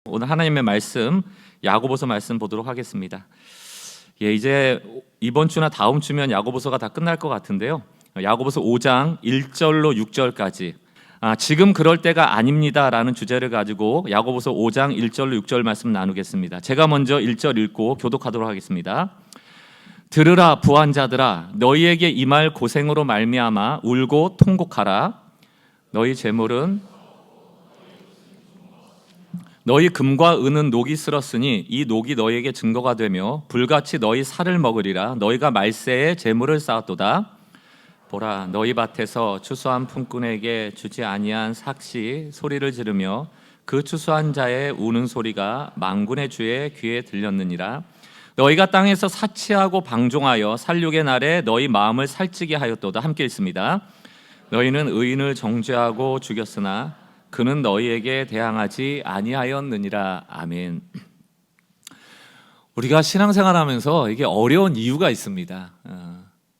오늘 하나님의 말씀 야고보서 말씀 보도록 하겠습니다. 이제 이번 주나 다음 주면 야고보서가 다 끝날 것 같은데요. 야고보서 5장 1절로 6절까지 지금 그럴 때가 아닙니다라는 주제를 가지고 야고보서 5장 1절로 6절 말씀 나누겠습니다. 제가 먼저 1절 읽고 교독하도록 하겠습니다. 들으라 부한 자들아, 너희에게 임할 고생으로 말미암아 울고 통곡하라. 너희 재물은 너희 금과 은은 녹이 쓸었으니 이 녹이 너희에게 증거가 되며 불같이 너희 살을 먹으리라. 너희가 말세에 재물을 쌓았도다. 보라, 너희 밭에서 추수한 품꾼에게 주지 아니한 삭시 소리를 지르며 그 추수한 자의 우는 소리가 만군의 주의 귀에 들렸느니라. 너희가 땅에서 사치하고 방종하여 살육의 날에 너희 마음을 살찌게 하였도다. 함께 읽습니다. 너희는 의인을 정죄하고 죽였으나 그는 너희에게 대항하지 아니하였느니라. 아멘. 우리가 신앙생활하면서 이게 어려운 이유가 있습니다.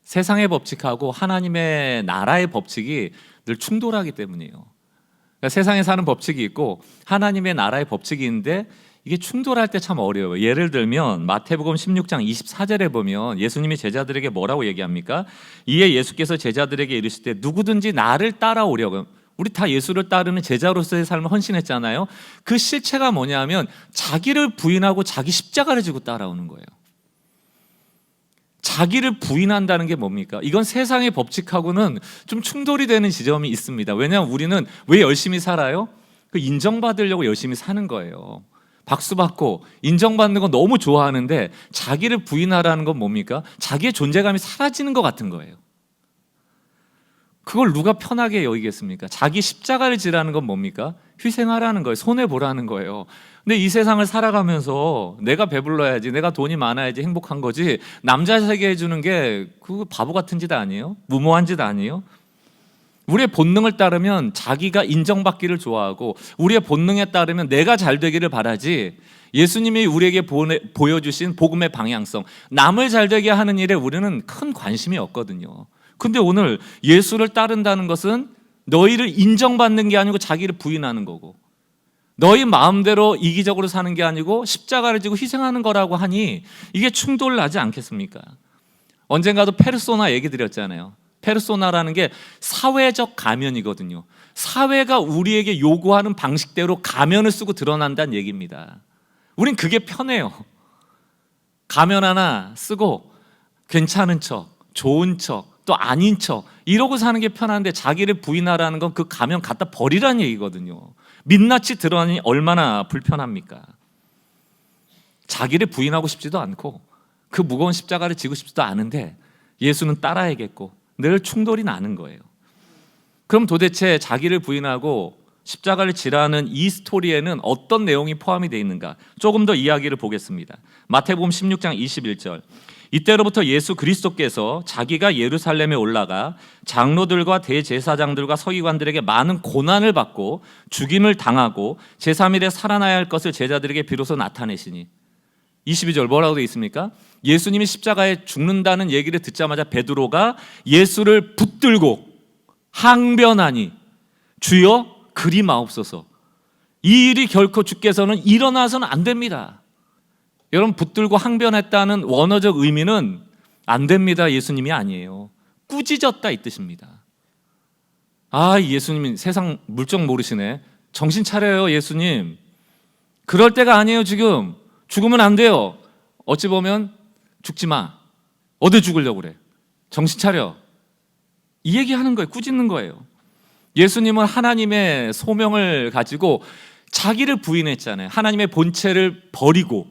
세상의 법칙하고 하나님의 나라의 법칙이 늘 충돌하기 때문이에요. 그러니까 세상에 사는 법칙이 있고 하나님의 나라의 법칙이 있는데 이게 충돌할 때 참 어려워요. 예를 들면 마태복음 16장 24절에 보면 예수님이 제자들에게 뭐라고 얘기합니까? 이에 예수께서 제자들에게 이르실 때 누구든지 나를 따라오려고, 우리 다 예수를 따르는 제자로서의 삶을 헌신했잖아요. 그 실체가 뭐냐면 자기를 부인하고 자기 십자가를 지고 따라오는 거예요. 자기를 부인한다는 게 뭡니까? 이건 세상의 법칙하고는 좀 충돌이 되는 지점이 있습니다. 왜냐하면 우리는 왜 열심히 살아요? 그 인정받으려고 열심히 사는 거예요. 박수 받고 인정받는 건 너무 좋아하는데 자기를 부인하라는 건 뭡니까? 자기의 존재감이 사라지는 것 같은 거예요. 그걸 누가 편하게 여기겠습니까? 자기 십자가를 지라는 건 뭡니까? 희생하라는 거예요. 손해보라는 거예요. 근데 이 세상을 살아가면서 내가 배불러야지, 내가 돈이 많아야지 행복한 거지, 남자 세게 해주는 게 그 바보 같은 짓 아니에요? 무모한 짓 아니에요? 우리의 본능을 따르면 자기가 인정받기를 좋아하고 우리의 본능에 따르면 내가 잘 되기를 바라지, 예수님이 우리에게 보여주신 복음의 방향성, 남을 잘 되게 하는 일에 우리는 큰 관심이 없거든요. 근데 오늘 예수를 따른다는 것은 너희를 인정받는 게 아니고 자기를 부인하는 거고, 너희 마음대로 이기적으로 사는 게 아니고 십자가를 지고 희생하는 거라고 하니 이게 충돌나지 않겠습니까? 언젠가도 페르소나 얘기 드렸잖아요. 페르소나라는 게 사회적 가면이거든요. 사회가 우리에게 요구하는 방식대로 가면을 쓰고 드러난다는 얘기입니다. 우린 그게 편해요. 가면 하나 쓰고 괜찮은 척, 좋은 척, 또 아닌 척 이러고 사는 게 편한데 자기를 부인하라는 건 그 가면 갖다 버리라는 얘기거든요. 민낯이 드러나니 얼마나 불편합니까? 자기를 부인하고 싶지도 않고 그 무거운 십자가를 지고 싶지도 않은데 예수는 따라야겠고 늘 충돌이 나는 거예요. 그럼 도대체 자기를 부인하고 십자가를 지라는 이 스토리에는 어떤 내용이 포함이 되어 있는가? 조금 더 이야기를 보겠습니다. 마태복음 16장 21절. 이때로부터 예수 그리스도께서 자기가 예루살렘에 올라가 장로들과 대제사장들과 서기관들에게 많은 고난을 받고 죽임을 당하고 제3일에 살아나야 할 것을 제자들에게 비로소 나타내시니. 22절 뭐라고 되어 있습니까? 예수님이 십자가에 죽는다는 얘기를 듣자마자 베드로가 예수를 붙들고 항변하니 주여 그리 마옵소서. 이 일이 결코 주께서는 일어나서는 안 됩니다. 여러분, 붙들고 항변했다는 원어적 의미는 안 됩니다 예수님이 아니에요. 꾸짖었다 이 뜻입니다. 예수님이 세상 물정 모르시네. 정신 차려요 예수님. 그럴 때가 아니에요 지금. 죽으면 안 돼요. 어찌 보면 죽지 마. 어디 죽으려고 그래. 정신 차려. 이 얘기하는 거예요. 꾸짖는 거예요. 예수님은 하나님의 소명을 가지고 자기를 부인했잖아요. 하나님의 본체를 버리고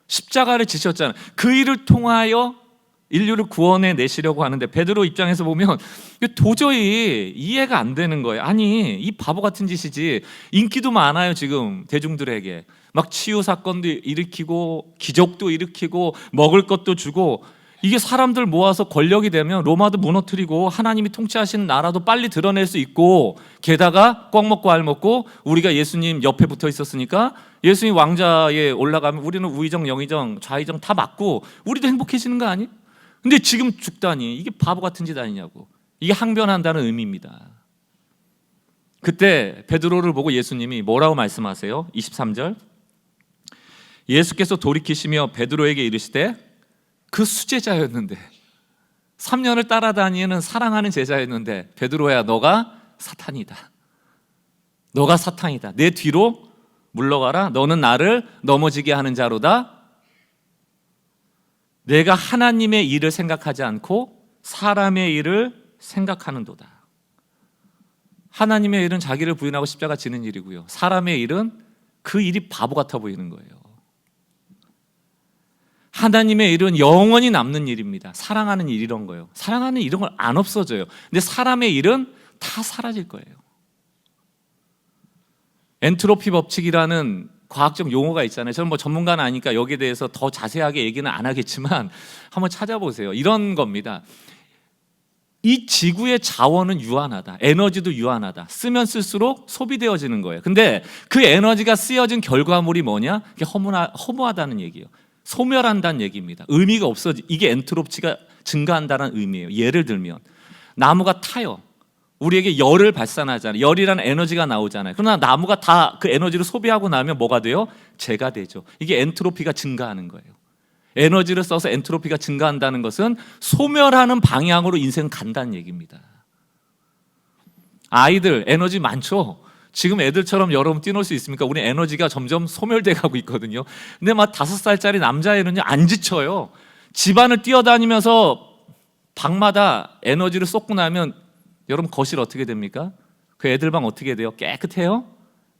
십자가를 지셨잖아요. 그 일을 통하여 인류를 구원해 내시려고 하는데 베드로 입장에서 보면 도저히 이해가 안 되는 거예요. 아니 이 바보 같은 짓이지. 인기도 많아요 지금 대중들에게. 막 치유 사건도 일으키고 기적도 일으키고 먹을 것도 주고, 이게 사람들 모아서 권력이 되면 로마도 무너뜨리고 하나님이 통치하시는 나라도 빨리 드러낼 수 있고, 게다가 꽉 먹고 알 먹고 우리가 예수님 옆에 붙어 있었으니까 예수님 왕좌에 올라가면 우리는 우의정 영의정 좌의정 다 맞고 우리도 행복해지는 거 아니? 근데 지금 죽다니 이게 바보 같은 짓 아니냐고. 이게 항변한다는 의미입니다. 그때 베드로를 보고 예수님이 뭐라고 말씀하세요? 23절 예수께서 돌이키시며 베드로에게 이르시되, 그 수제자였는데, 3년을 따라다니는 사랑하는 제자였는데, 베드로야, 너가 사탄이다. 너가 사탄이다. 내 뒤로 물러가라. 너는 나를 넘어지게 하는 자로다. 내가 하나님의 일을 생각하지 않고 사람의 일을 생각하는도다. 하나님의 일은 자기를 부인하고 십자가 지는 일이고요, 사람의 일은 그 일이 바보 같아 보이는 거예요. 하나님의 일은 영원히 남는 일입니다. 사랑하는 일, 이런 거예요. 사랑하는 이런 건 안 없어져요. 근데 사람의 일은 다 사라질 거예요. 엔트로피 법칙이라는 과학적 용어가 있잖아요. 저는 뭐 전문가는 아니니까 여기에 대해서 더 자세하게 얘기는 안 하겠지만 한번 찾아보세요. 이런 겁니다. 이 지구의 자원은 유한하다. 에너지도 유한하다. 쓰면 쓸수록 소비되어지는 거예요. 근데 그 에너지가 쓰여진 결과물이 뭐냐? 그게 허무하다는 얘기예요. 소멸한다는 얘기입니다. 의미가 없어지. 이게 엔트로피가 증가한다는 의미예요. 예를 들면 나무가 타요. 우리에게 열을 발산하잖아요. 열이라는 에너지가 나오잖아요. 그러나 나무가 다 그 에너지를 소비하고 나면 뭐가 돼요? 재가 되죠. 이게 엔트로피가 증가하는 거예요. 에너지를 써서 엔트로피가 증가한다는 것은 소멸하는 방향으로 인생은 간다는 얘기입니다. 아이들 에너지 많죠? 지금 애들처럼 여러분 뛰놀 수 있습니까? 우리 에너지가 점점 소멸돼 가고 있거든요. 근데 막 5살짜리 남자애는요, 안 지쳐요. 집안을 뛰어다니면서 방마다 에너지를 쏟고 나면 여러분 거실 어떻게 됩니까? 그 애들 방 어떻게 돼요? 깨끗해요?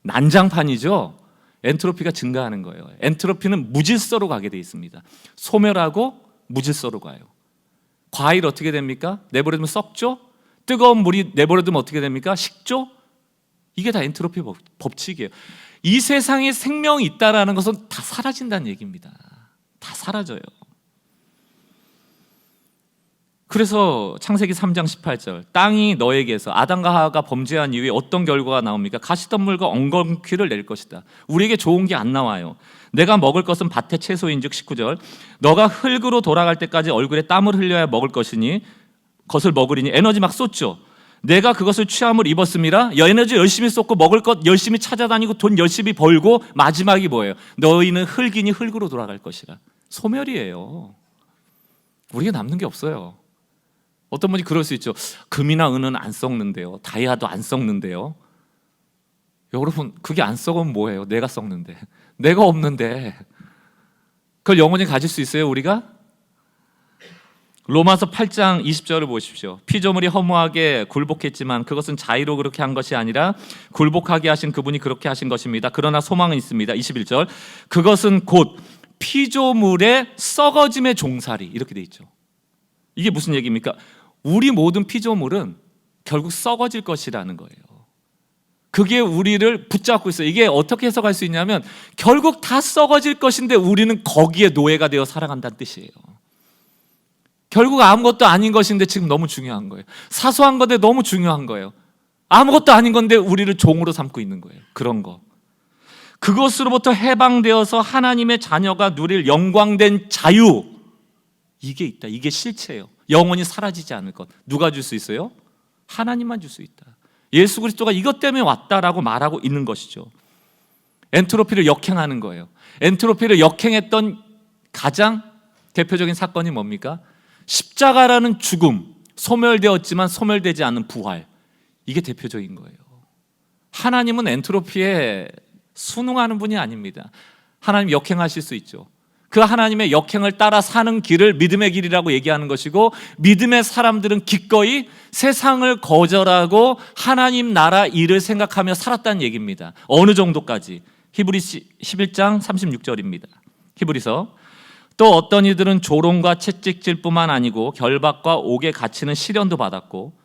난장판이죠? 엔트로피가 증가하는 거예요. 엔트로피는 무질서로 가게 돼 있습니다. 소멸하고 무질서로 가요. 과일 어떻게 됩니까? 내버려두면 썩죠? 뜨거운 물이 내버려두면 어떻게 됩니까? 식죠? 이게 다 엔트로피 법칙이에요. 이 세상에 생명이 있다라는 것은 다 사라진다는 얘기입니다. 다 사라져요. 그래서 창세기 3장 18절, 땅이 너에게서, 아담과 하와가 범죄한 이후에 어떤 결과가 나옵니까? 가시덤불과 엉겅퀴를 낼 것이다. 우리에게 좋은 게 안 나와요. 내가 먹을 것은 밭의 채소인즉 19절, 너가 흙으로 돌아갈 때까지 얼굴에 땀을 흘려야 먹을 것이니 것을 먹으리니, 에너지 막 쏟죠. 내가 그것을 취함을 입었음이라. 에너지 열심히 쏟고 먹을 것 열심히 찾아다니고 돈 열심히 벌고 마지막이 뭐예요? 너희는 흙이니 흙으로 돌아갈 것이라. 소멸이에요. 우리가 남는 게 없어요. 어떤 분이 그럴 수 있죠. 금이나 은은 안 썩는데요, 다이아도 안 썩는데요. 여러분, 그게 안 썩으면 뭐예요? 내가 썩는데, 내가 없는데 그걸 영원히 가질 수 있어요, 우리가? 로마서 8장 20절을 보십시오. 피조물이 허무하게 굴복했지만 그것은 자의로 그렇게 한 것이 아니라 굴복하게 하신 그분이 그렇게 하신 것입니다. 그러나 소망은 있습니다. 21절, 그것은 곧 피조물의 썩어짐의 종살이, 이렇게 돼 있죠. 이게 무슨 얘기입니까? 우리 모든 피조물은 결국 썩어질 것이라는 거예요. 그게 우리를 붙잡고 있어요. 이게 어떻게 해석할 수 있냐면 결국 다 썩어질 것인데 우리는 거기에 노예가 되어 살아간다는 뜻이에요. 결국 아무것도 아닌 것인데 지금 너무 중요한 거예요. 사소한 건데 너무 중요한 거예요. 아무것도 아닌 건데 우리를 종으로 삼고 있는 거예요. 그런 거. 그것으로부터 해방되어서 하나님의 자녀가 누릴 영광된 자유, 이게 있다. 이게 실체예요. 영원히 사라지지 않을 것. 누가 줄 수 있어요? 하나님만 줄 수 있다. 예수 그리스도가 이것 때문에 왔다라고 말하고 있는 것이죠. 엔트로피를 역행하는 거예요. 엔트로피를 역행했던 가장 대표적인 사건이 뭡니까? 십자가라는 죽음, 소멸되었지만 소멸되지 않는 부활, 이게 대표적인 거예요. 하나님은 엔트로피에 순응하는 분이 아닙니다. 하나님 역행하실 수 있죠. 그 하나님의 역행을 따라 사는 길을 믿음의 길이라고 얘기하는 것이고, 믿음의 사람들은 기꺼이 세상을 거절하고 하나님 나라 일을 생각하며 살았다는 얘기입니다. 어느 정도까지? 히브리서 11장 36절입니다. 히브리서, 또 어떤 이들은 조롱과 채찍질뿐만 아니고 결박과 옥에 갇히는 시련도 받았고,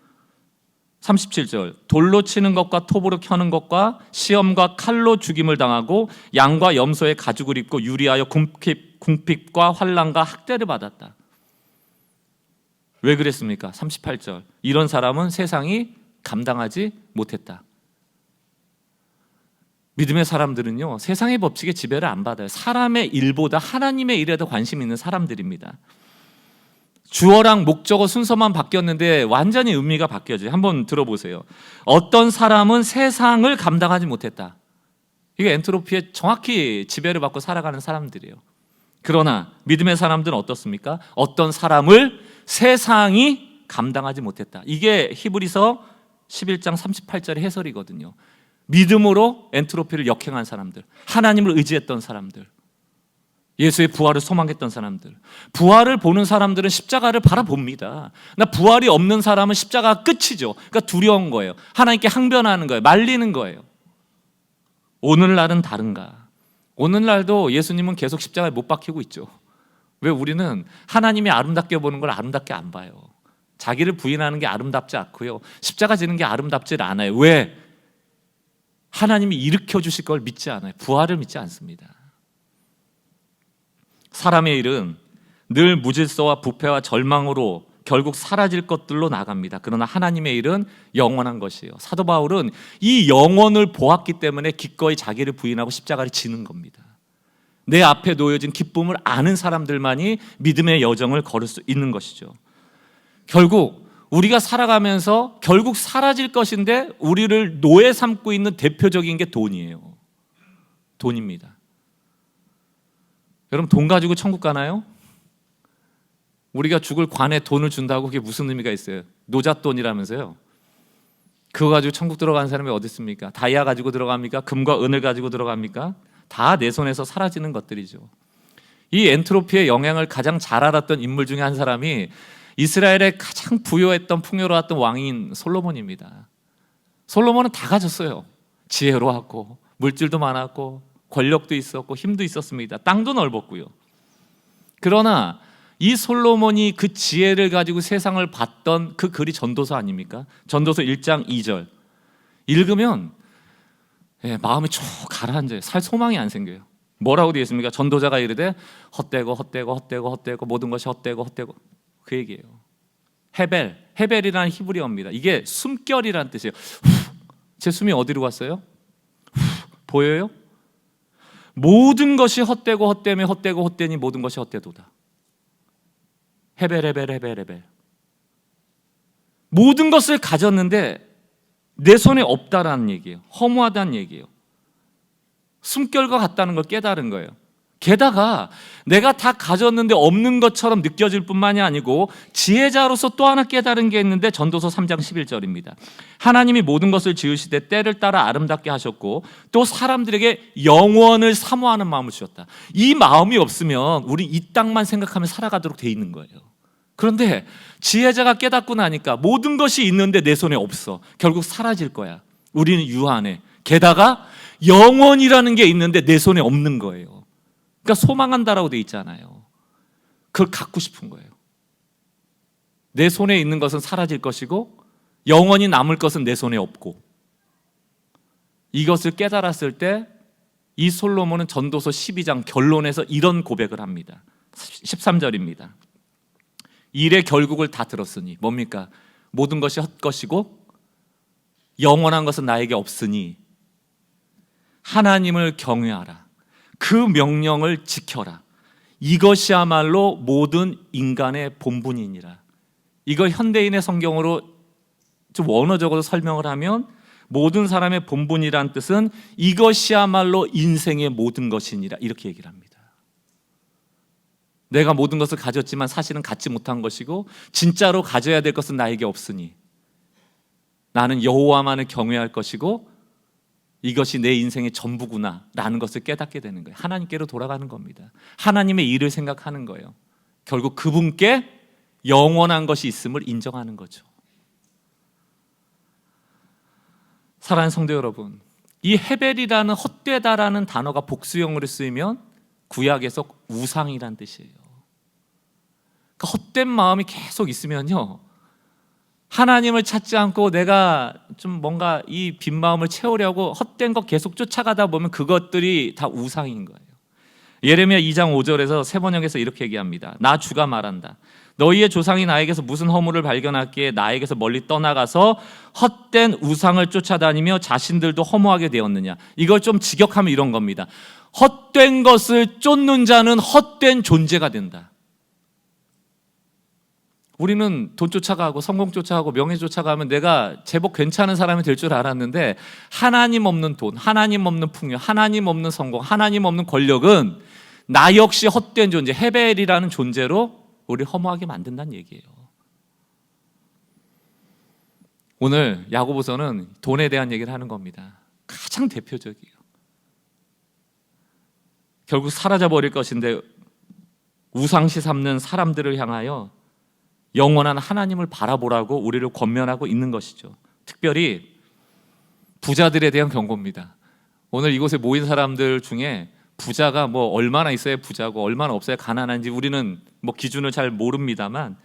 37절, 돌로 치는 것과 톱으로 켜는 것과 시험과 칼로 죽임을 당하고 양과 염소의 가죽을 입고 유리하여 궁핍과 환난과 학대를 받았다. 왜 그랬습니까? 38절, 이런 사람은 세상이 감당하지 못했다. 믿음의 사람들은요, 세상의 법칙에 지배를 안 받아요. 사람의 일보다 하나님의 일에 더 관심 있는 사람들입니다. 주어랑 목적어 순서만 바뀌었는데 완전히 의미가 바뀌어져요. 한번 들어보세요. 어떤 사람은 세상을 감당하지 못했다. 이게 엔트로피에 정확히 지배를 받고 살아가는 사람들이에요. 그러나 믿음의 사람들은 어떻습니까? 어떤 사람을 세상이 감당하지 못했다. 이게 히브리서 11장 38절의 해설이거든요. 믿음으로 엔트로피를 역행한 사람들, 하나님을 의지했던 사람들, 예수의 부활을 소망했던 사람들, 부활을 보는 사람들은 십자가를 바라봅니다. 부활이 없는 사람은 십자가가 끝이죠. 그러니까 두려운 거예요. 하나님께 항변하는 거예요. 말리는 거예요. 오늘날은 다른가? 오늘날도 예수님은 계속 십자가에 못 박히고 있죠. 왜? 우리는 하나님이 아름답게 보는 걸 아름답게 안 봐요. 자기를 부인하는 게 아름답지 않고요, 십자가 지는 게 아름답지 않아요. 왜? 하나님이 일으켜 주실 걸 믿지 않아요. 부활을 믿지 않습니다. 사람의 일은 늘 무질서와 부패와 절망으로 결국 사라질 것들로 나갑니다. 그러나 하나님의 일은 영원한 것이에요. 사도 바울은 이 영원을 보았기 때문에 기꺼이 자기를 부인하고 십자가를 지는 겁니다. 내 앞에 놓여진 기쁨을 아는 사람들만이 믿음의 여정을 걸을 수 있는 것이죠. 결국 우리가 살아가면서 결국 사라질 것인데 우리를 노예 삼고 있는 대표적인 게 돈이에요. 돈입니다. 여러분, 돈 가지고 천국 가나요? 우리가 죽을 관에 돈을 준다고 그게 무슨 의미가 있어요? 노잣돈이라면서요. 그거 가지고 천국 들어가는 사람이 어디 있습니까? 다이아 가지고 들어갑니까? 금과 은을 가지고 들어갑니까? 다 내 손에서 사라지는 것들이죠. 이 엔트로피의 영향을 가장 잘 알았던 인물 중에 한 사람이 이스라엘의 가장 부유했던 풍요로웠던 왕인 솔로몬입니다. 솔로몬은 다 가졌어요. 지혜로웠고 물질도 많았고 권력도 있었고 힘도 있었습니다. 땅도 넓었고요. 그러나 이 솔로몬이 그 지혜를 가지고 세상을 봤던 그 글이 전도서 아닙니까? 전도서 1장 2절 읽으면 마음이 쭉 가라앉아요. 살 소망이 안 생겨요. 뭐라고 되어 있습니까? 전도자가 이르되 헛되고 모든 것이 헛되고 그 얘기예요. 헤벨이라는 히브리어입니다. 이게 숨결이라는 뜻이에요. 제 숨이 어디로 갔어요? 보여요? 모든 것이 헛되니 모든 것이 헛되도다. 헤벨. 모든 것을 가졌는데 내 손에 없다라는 얘기예요. 허무하다는 얘기예요. 숨결과 같다는 걸 깨달은 거예요. 게다가 내가 다 가졌는데 없는 것처럼 느껴질 뿐만이 아니고 지혜자로서 또 하나 깨달은 게 있는데 전도서 3장 11절입니다. 하나님이 모든 것을 지으시되 때를 따라 아름답게 하셨고 또 사람들에게 영원을 사모하는 마음을 주셨다. 이 마음이 없으면 우리 이 땅만 생각하며 살아가도록 돼 있는 거예요. 그런데 지혜자가 깨닫고 나니까 모든 것이 있는데 내 손에 없어. 결국 사라질 거야. 우리는 유한해. 게다가 영원이라는 게 있는데 내 손에 없는 거예요. 그러니까 소망한다라고 돼 있잖아요. 그걸 갖고 싶은 거예요. 내 손에 있는 것은 사라질 것이고 영원히 남을 것은 내 손에 없고, 이것을 깨달았을 때 이 솔로몬은 전도서 12장 결론에서 이런 고백을 합니다. 13절입니다. 일의 결국을 다 들었으니 뭡니까? 모든 것이 헛것이고 영원한 것은 나에게 없으니 하나님을 경외하라. 그 명령을 지켜라. 이것이야말로 모든 인간의 본분이니라. 이걸 현대인의 성경으로 좀 원어적으로 설명을 하면 모든 사람의 본분이란 뜻은 이것이야말로 인생의 모든 것이니라, 이렇게 얘기를 합니다. 내가 모든 것을 가졌지만 사실은 갖지 못한 것이고 진짜로 가져야 될 것은 나에게 없으니 나는 여호와만을 경외할 것이고 이것이 내 인생의 전부구나 라는 것을 깨닫게 되는 거예요. 하나님께로 돌아가는 겁니다. 하나님의 일을 생각하는 거예요. 결국 그분께 영원한 것이 있음을 인정하는 거죠. 사랑하는 성도 여러분, 이 헤벨이라는 헛되다라는 단어가 복수형으로 쓰이면 구약에서 우상이란 뜻이에요. 그러니까 헛된 마음이 계속 있으면요, 하나님을 찾지 않고 내가 좀 뭔가 이 빈 마음을 채우려고 헛된 것 계속 쫓아가다 보면 그것들이 다 우상인 거예요. 예레미야 2장 5절에서 세 번역에서 이렇게 얘기합니다. 나 주가 말한다. 너희의 조상이 나에게서 무슨 허물을 발견하기에 나에게서 멀리 떠나가서 헛된 우상을 쫓아다니며 자신들도 허무하게 되었느냐. 이걸 좀 직역하면 이런 겁니다. 헛된 것을 쫓는 자는 헛된 존재가 된다. 우리는 돈 쫓아가고 성공 쫓아가고 명예 쫓아가면 내가 제법 괜찮은 사람이 될 줄 알았는데, 하나님 없는 돈, 하나님 없는 풍요, 하나님 없는 성공, 하나님 없는 권력은 나 역시 헛된 존재, 헤벨이라는 존재로 우리를 허무하게 만든다는 얘기예요. 오늘 야고보서는 돈에 대한 얘기를 하는 겁니다. 가장 대표적이에요. 결국 사라져버릴 것인데 우상시 삼는 사람들을 향하여 영원한 하나님을 바라보라고 우리를 권면하고 있는 것이죠. 특별히 부자들에 대한 경고입니다. 오늘 이곳에 모인 사람들 중에 부자가 뭐 얼마나 있어야 부자고 얼마나 없어야 가난한지 우리는 뭐 기준을 잘 모릅니다만,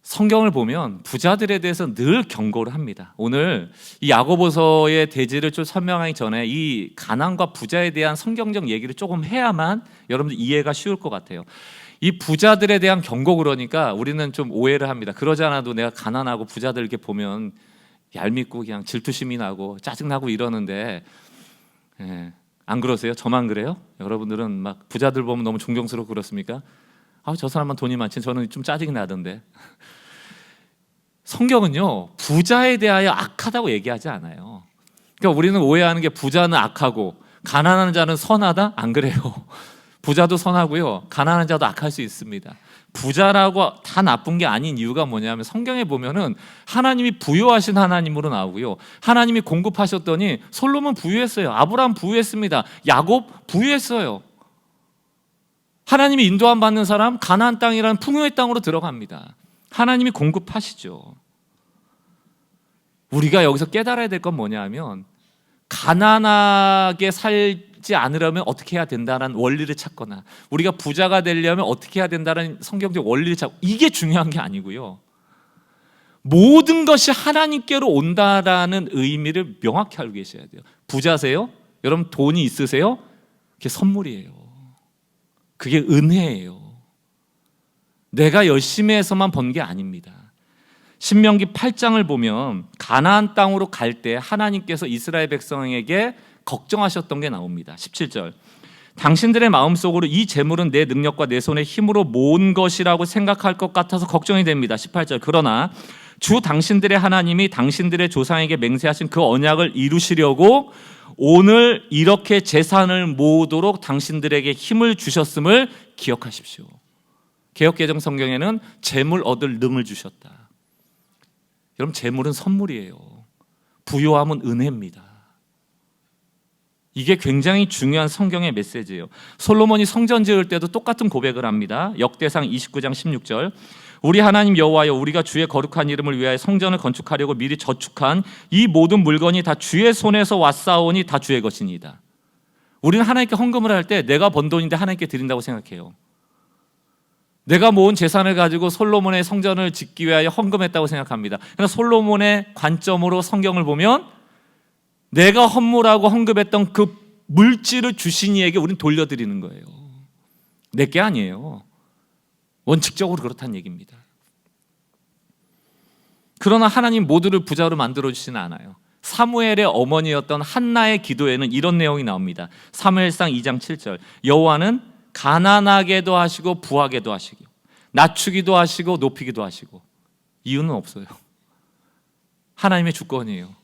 성경을 보면 부자들에 대해서 늘 경고를 합니다. 오늘 이 야고보서의 대지를 좀 설명하기 전에 이 가난과 부자에 대한 성경적 얘기를 조금 해야만 여러분들 이해가 쉬울 것 같아요. 이 부자들에 대한 경고, 그러니까 우리는 좀 오해를 합니다. 그러지 않아도 내가 가난하고 부자들 이렇게 보면 얄밉고 그냥 질투심이 나고 짜증나고 이러는데, 안 그러세요? 저만 그래요? 여러분들은 막 부자들 보면 너무 존경스럽고 그렇습니까? 저 사람만 돈이 많지 저는 좀 짜증이 나던데. 성경은요, 부자에 대하여 악하다고 얘기하지 않아요. 그러니까 우리는 오해하는 게 부자는 악하고 가난한 자는 선하다? 안 그래요. 부자도 선하고요, 가난한 자도 악할 수 있습니다. 부자라고 다 나쁜 게 아닌 이유가 뭐냐면, 성경에 보면은 하나님이 부유하신 하나님으로 나오고요, 하나님이 공급하셨더니 솔로몬 부유했어요, 아브라함 부유했습니다, 야곱 부유했어요. 하나님이 인도함 받는 사람 가나안 땅이라는 풍요의 땅으로 들어갑니다. 하나님이 공급하시죠. 우리가 여기서 깨달아야 될 건 뭐냐면, 가난하게 살지 않으려면 어떻게 해야 된다는 원리를 찾거나, 우리가 부자가 되려면 어떻게 해야 된다는 성경적 원리를 찾고, 이게 중요한 게 아니고요, 모든 것이 하나님께로 온다라는 의미를 명확히 알고 계셔야 돼요. 부자세요? 여러분 돈이 있으세요? 그게 선물이에요. 그게 은혜예요. 내가 열심히 해서만 번 게 아닙니다. 신명기 8장을 보면 가나안 땅으로 갈 때 하나님께서 이스라엘 백성에게 걱정하셨던 게 나옵니다. 17절, 당신들의 마음속으로 이 재물은 내 능력과 내 손의 힘으로 모은 것이라고 생각할 것 같아서 걱정이 됩니다. 18절, 그러나 주 당신들의 하나님이 당신들의 조상에게 맹세하신 그 언약을 이루시려고 오늘 이렇게 재산을 모으도록 당신들에게 힘을 주셨음을 기억하십시오. 개역개정 성경에는 재물 얻을 능을 주셨다. 여러분, 재물은 선물이에요. 부요함은 은혜입니다. 이게 굉장히 중요한 성경의 메시지예요. 솔로몬이 성전 지을 때도 똑같은 고백을 합니다. 역대상 29장 16절, 우리 하나님 여호와여, 우리가 주의 거룩한 이름을 위하여 성전을 건축하려고 미리 저축한 이 모든 물건이 다 주의 손에서 왔사오니 다 주의 것이니이다. 우리는 하나님께 헌금을 할 때 내가 번 돈인데 하나님께 드린다고 생각해요. 내가 모은 재산을 가지고 솔로몬의 성전을 짓기 위하여 헌금했다고 생각합니다. 그러나 솔로몬의 관점으로 성경을 보면 내가 헌물하고 헌금했던 그 물질을 주신 이에게 우리는 돌려드리는 거예요. 내게 아니에요. 원칙적으로 그렇다는 얘기입니다. 그러나 하나님 모두를 부자로 만들어주지는 않아요. 사무엘의 어머니였던 한나의 기도에는 이런 내용이 나옵니다. 사무엘상 2장 7절, 여호와는 가난하게도 하시고 부하게도 하시고 낮추기도 하시고 높이기도 하시고, 이유는 없어요. 하나님의 주권이에요.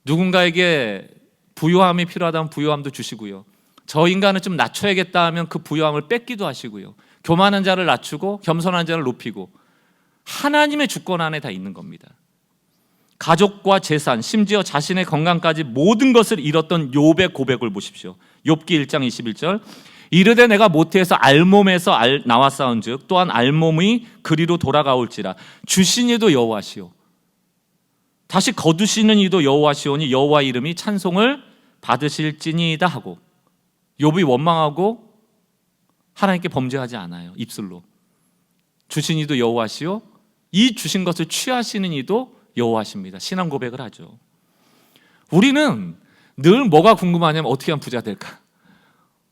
누군가에게 부요함이 필요하다면 부요함도 주시고요, 저 인간은 좀 낮춰야겠다 하면 그 부요함을 뺏기도 하시고요, 교만한 자를 낮추고 겸손한 자를 높이고, 하나님의 주권 안에 다 있는 겁니다. 가족과 재산, 심지어 자신의 건강까지 모든 것을 잃었던 욥의 고백을 보십시오. 욥기 1장 21절, 이르되 내가 모태에서 알몸에서 나왔사온즉 또한 알몸이 그리로 돌아가올지라, 주신 이도 여호와시오 다시 거두시는 이도 여호와시오니 여호와 이름이 찬송을 받으실지니이다 하고, 욥이 원망하고 하나님께 범죄하지 않아요. 입술로 주신 이도 여호와시오, 이 주신 것을 취하시는 이도 여호와십니다. 신앙 고백을 하죠. 우리는 늘 뭐가 궁금하냐면 어떻게 하면 부자 될까?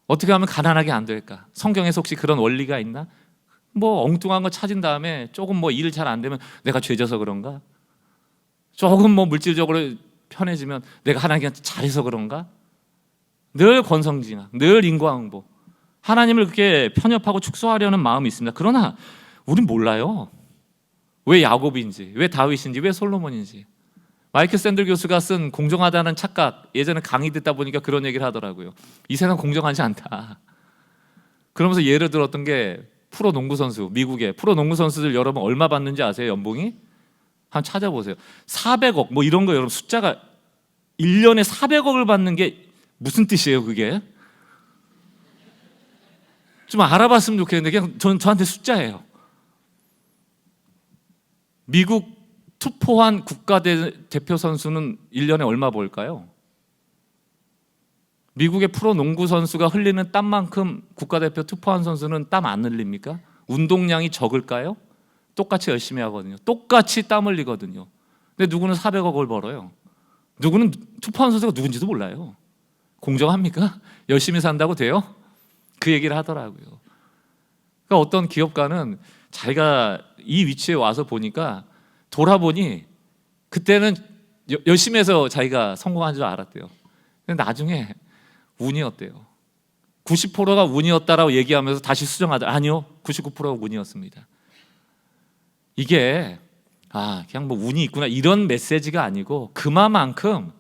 어떻게 하면 가난하게 안 될까? 성경에서 혹시 그런 원리가 있나? 뭐 엉뚱한 거 찾은 다음에 조금 뭐 일 잘 안 되면 내가 죄져서 그런가? 조금 뭐 물질적으로 편해지면 내가 하나님한테 잘해서 그런가? 늘 권성징악, 늘 인과응보, 하나님을 그렇게 편협하고 축소하려는 마음이 있습니다. 그러나 우린 몰라요. 왜 야곱인지, 왜 다윗인지, 왜 솔로몬인지. 마이클 샌들 교수가 쓴 공정하다는 착각, 예전에 강의 듣다 보니까 그런 얘기를 하더라고요. 이 세상 공정하지 않다. 그러면서 예를 들었던 게 프로 농구 선수, 미국의 프로 농구 선수들 여러분 얼마 받는지 아세요? 연봉이? 한번 찾아보세요. 400억 뭐 이런 거 여러분 숫자가 1년에 400억을 받는 게 무슨 뜻이에요, 그게? 좀 알아봤으면 좋겠는데 그냥 저한테 숫자예요. 미국 투포한 국가대표 선수는 1년에 얼마 벌까요? 미국의 프로 농구 선수가 흘리는 땀만큼 국가대표 투포한 선수는 땀 안 흘립니까? 운동량이 적을까요? 똑같이 열심히 하거든요. 똑같이 땀 흘리거든요. 근데 누구는 400억을 벌어요. 누구는 투포한 선수가 누군지도 몰라요. 공정합니까? 열심히 산다고 돼요? 그 얘기를 하더라고요. 그러니까 어떤 기업가는 자기가 이 위치에 와서 보니까 돌아보니 그때는 열심히 해서 자기가 성공한 줄 알았대요. 근데 나중에 운이었대요. 90%가 운이었다라고 얘기하면서 다시 수정하더라. 아니요, 99%가 운이었습니다. 이게 그냥 뭐 운이 있구나 이런 메시지가 아니고 그만큼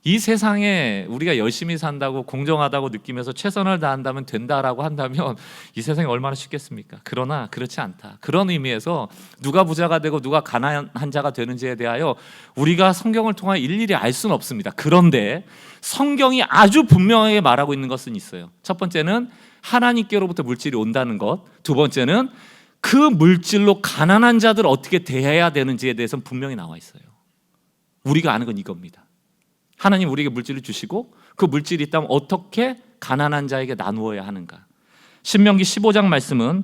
이 세상에 우리가 열심히 산다고 공정하다고 느끼면서 최선을 다한다면 된다라고 한다면 이 세상이 얼마나 쉽겠습니까? 그러나 그렇지 않다. 그런 의미에서 누가 부자가 되고 누가 가난한 자가 되는지에 대하여 우리가 성경을 통해 일일이 알 수는 없습니다. 그런데 성경이 아주 분명하게 말하고 있는 것은 있어요. 첫 번째는 하나님께로부터 물질이 온다는 것. 두 번째는 그 물질로 가난한 자들 어떻게 대해야 되는지에 대해서는 분명히 나와 있어요. 우리가 아는 건 이겁니다. 하나님 우리에게 물질을 주시고 그 물질이 있다면 어떻게 가난한 자에게 나누어야 하는가. 신명기 15장 말씀은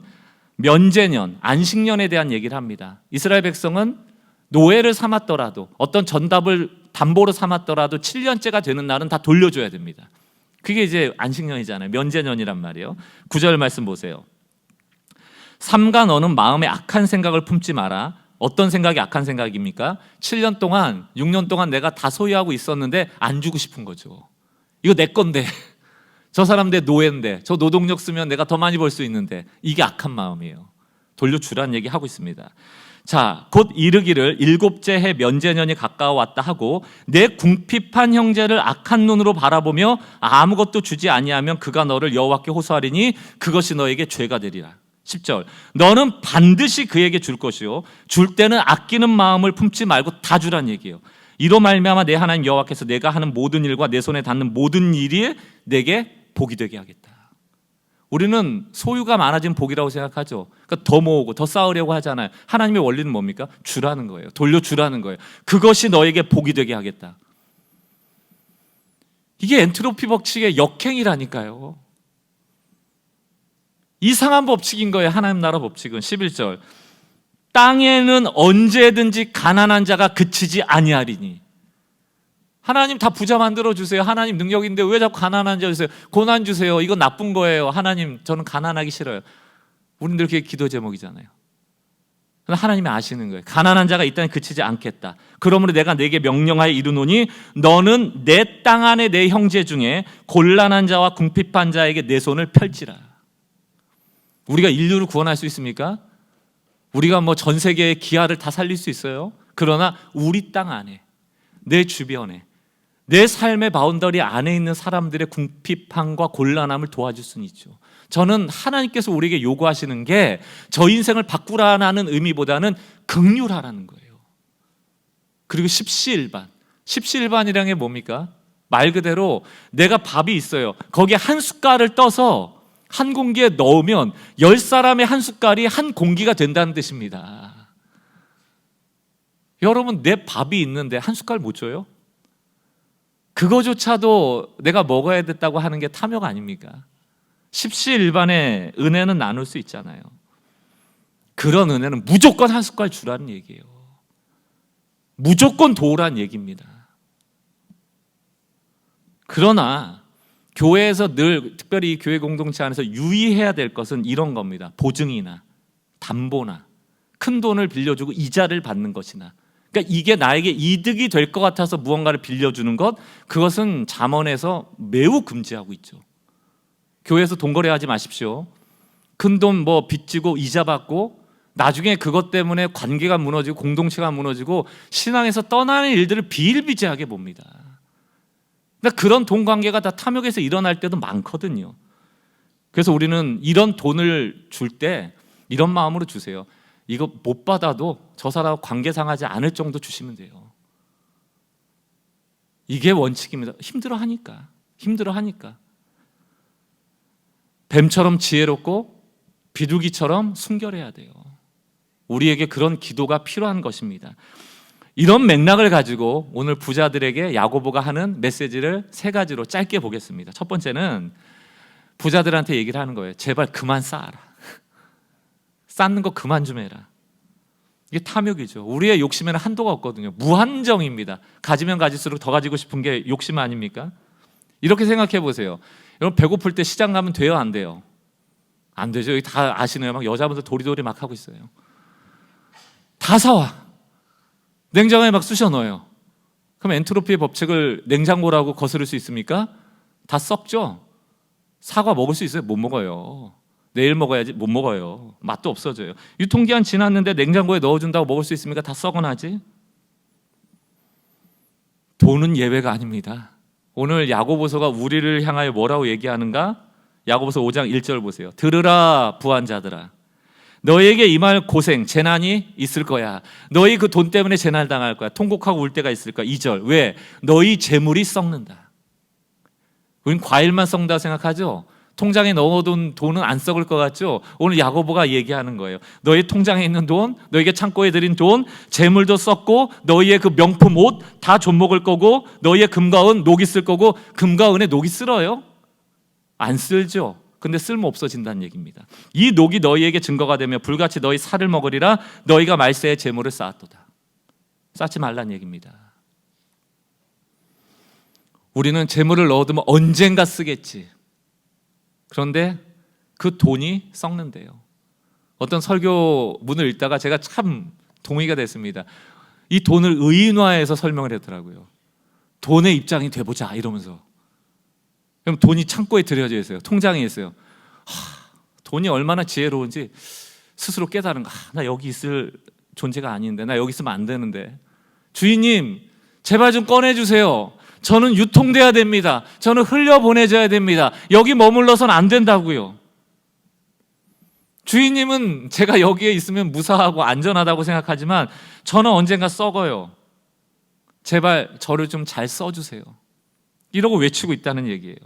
면제년, 안식년에 대한 얘기를 합니다. 이스라엘 백성은 노예를 삼았더라도 어떤 전답을 담보로 삼았더라도 7년째가 되는 날은 다 돌려줘야 됩니다. 그게 이제 안식년이잖아요. 면제년이란 말이에요. 9절 말씀 보세요. 삼가 너는 마음에 악한 생각을 품지 마라. 어떤 생각이 악한 생각입니까? 7년 동안 6년 동안 내가 다 소유하고 있었는데 안 주고 싶은 거죠. 이거 내 건데 저 사람 내 노예인데 저 노동력 쓰면 내가 더 많이 벌 수 있는데 이게 악한 마음이에요. 돌려주라는 얘기 하고 있습니다. 자, 곧 이르기를 일곱째 해 면제년이 가까워왔다 하고 내 궁핍한 형제를 악한 눈으로 바라보며 아무것도 주지 아니하면 그가 너를 여호와께 호소하리니 그것이 너에게 죄가 되리라. 10절 너는 반드시 그에게 줄 것이요 줄 때는 아끼는 마음을 품지 말고 다 주란 얘기예요. 이로 말미암아 내 하나님 여호와께서 내가 하는 모든 일과 내 손에 닿는 모든 일이 내게 복이 되게 하겠다. 우리는 소유가 많아진 복이라고 생각하죠. 그러니까 더 모으고 더 쌓으려고 하잖아요. 하나님의 원리는 뭡니까? 주라는 거예요. 돌려주라는 거예요. 그것이 너에게 복이 되게 하겠다. 이게 엔트로피 법칙의 역행이라니까요. 이상한 법칙인 거예요. 하나님 나라 법칙은. 11절 땅에는 언제든지 가난한 자가 그치지 아니하리니. 하나님 다 부자 만들어 주세요. 하나님 능력인데 왜 자꾸 가난한 자 주세요? 고난 주세요. 이건 나쁜 거예요. 하나님 저는 가난하기 싫어요. 우리들 그게 기도 제목이잖아요. 하나님이 아시는 거예요. 가난한 자가 이 땅에 그치지 않겠다. 그러므로 내가 네게 명령하여 이르노니 너는 내 땅 안에 내 형제 중에 곤란한 자와 궁핍한 자에게 내 손을 펼치라. 우리가 인류를 구원할 수 있습니까? 우리가 뭐 전 세계의 기아를 다 살릴 수 있어요? 그러나 우리 땅 안에, 내 주변에, 내 삶의 바운더리 안에 있는 사람들의 궁핍함과 곤란함을 도와줄 수는 있죠. 저는 하나님께서 우리에게 요구하시는 게 저 인생을 바꾸라는 의미보다는 긍휼하라는 거예요. 그리고 십시일반. 십시일반이라는 게 뭡니까? 말 그대로 내가 밥이 있어요. 거기에 한 숟갈을 떠서 한 공기에 넣으면 10사람의 한 숟갈이 한 공기가 된다는 뜻입니다. 여러분 내 밥이 있는데 한 숟갈 못 줘요? 그거조차도 내가 먹어야 됐다고 하는 게 탐욕 아닙니까? 십시일반의 은혜는 나눌 수 있잖아요. 그런 은혜는 무조건 한 숟갈 주라는 얘기예요. 무조건 도우라는 얘기입니다. 그러나 교회에서 늘 특별히 교회 공동체 안에서 유의해야 될 것은 이런 겁니다. 보증이나 담보나 큰 돈을 빌려주고 이자를 받는 것이나, 그러니까 이게 나에게 이득이 될 것 같아서 무언가를 빌려주는 것, 그것은 잠언에서 매우 금지하고 있죠. 교회에서 돈 거래하지 마십시오. 큰 돈 뭐 빚지고 이자 받고 나중에 그것 때문에 관계가 무너지고 공동체가 무너지고 신앙에서 떠나는 일들을 비일비재하게 봅니다. 근데 그런 돈 관계가 다 탐욕에서 일어날 때도 많거든요. 그래서 우리는 이런 돈을 줄 때 이런 마음으로 주세요. 이거 못 받아도 저 사람 관계 상하지 않을 정도 주시면 돼요. 이게 원칙입니다. 힘들어하니까. 뱀처럼 지혜롭고 비둘기처럼 순결해야 돼요. 우리에게 그런 기도가 필요한 것입니다. 이런 맥락을 가지고 오늘 부자들에게 야고보가 하는 메시지를 세 가지로 짧게 보겠습니다. 첫 번째는 부자들한테 얘기를 하는 거예요. 제발 그만 쌓아라. 쌓는 거 그만 좀 해라. 이게 탐욕이죠. 우리의 욕심에는 한도가 없거든요. 무한정입니다. 가지면 가질수록 더 가지고 싶은 게 욕심 아닙니까? 이렇게 생각해 보세요. 여러분 배고플 때 시장 가면 돼요, 안 돼요? 안 되죠. 여기 다 아시네요. 막 여자분들 도리도리 막 하고 있어요. 다 사와. 냉장고에 막 쑤셔 넣어요. 그럼 엔트로피의 법칙을 냉장고라고 거스를 수 있습니까? 다 썩죠. 사과 먹을 수 있어요? 못 먹어요. 내일 먹어야지. 못 먹어요. 맛도 없어져요. 유통기한 지났는데 냉장고에 넣어준다고 먹을 수 있습니까? 다 썩어나지. 돈은 예외가 아닙니다. 오늘 야고보서가 우리를 향하여 뭐라고 얘기하는가? 야고보서 5장 1절 보세요. 들으라 부한자들아, 너희에게 임할 고생, 재난이 있을 거야. 너희 그 돈 때문에 재난 당할 거야. 통곡하고 울 때가 있을 거야. 2절. 왜? 너희 재물이 썩는다. 우린 과일만 썩는다고 생각하죠? 통장에 넣어둔 돈은 안 썩을 것 같죠? 오늘 야고보가 얘기하는 거예요. 너희 통장에 있는 돈, 너희에게 창고에 들인 돈, 재물도 썩고 너희의 그 명품 옷 다 좀먹을 거고 너희의 금과 은 녹이 쓸 거고. 금과 은에 녹이 쓸어요? 안 쓸죠. 근데 쓸모 없어진다는 얘기입니다. 이 녹이 너희에게 증거가 되며 불같이 너희 살을 먹으리라. 너희가 말세에 재물을 쌓았도다. 쌓지 말란 얘기입니다. 우리는 재물을 넣어두면 언젠가 쓰겠지. 그런데 그 돈이 썩는데요. 어떤 설교문을 읽다가 제가 참 동의가 됐습니다. 이 돈을 의인화해서 설명을 했더라고요. 돈의 입장이 돼보자 이러면서. 그럼 돈이 창고에 들여져 있어요. 통장에 있어요. 돈이 얼마나 지혜로운지 스스로 깨달은 거. 나 여기 있을 존재가 아닌데, 나 여기 있으면 안 되는데. 주인님 제발 좀 꺼내주세요. 저는 유통돼야 됩니다. 저는 흘려보내줘야 됩니다. 여기 머물러서는 안 된다고요. 주인님은 제가 여기에 있으면 무사하고 안전하다고 생각하지만 저는 언젠가 썩어요. 제발 저를 좀 잘 써주세요. 이러고 외치고 있다는 얘기예요.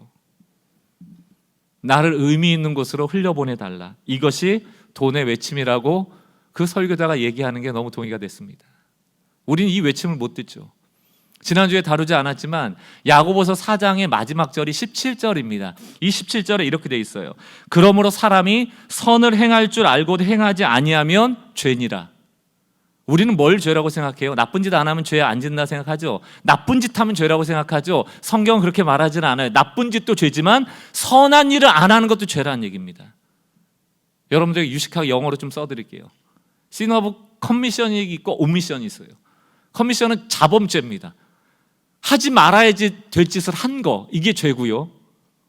나를 의미 있는 곳으로 흘려보내달라. 이것이 돈의 외침이라고 그 설교자가 얘기하는 게 너무 동의가 됐습니다. 우리는 이 외침을 못 듣죠. 지난주에 다루지 않았지만 야고보서 4장의 마지막 절이 17절입니다. 이 17절에 이렇게 돼 있어요. 그러므로 사람이 선을 행할 줄 알고도 행하지 아니하면 죄니라. 우리는 뭘 죄라고 생각해요? 나쁜 짓 안 하면 죄 안 짓는다 생각하죠. 나쁜 짓 하면 죄라고 생각하죠. 성경은 그렇게 말하지는 않아요. 나쁜 짓도 죄지만 선한 일을 안 하는 것도 죄라는 얘기입니다. 여러분들에게 유식하게 영어로 좀 써드릴게요. sin of commission이 있고 omission이 있어요. 커미션은 자범죄입니다. 하지 말아야지 될 짓을 한 거, 이게 죄고요.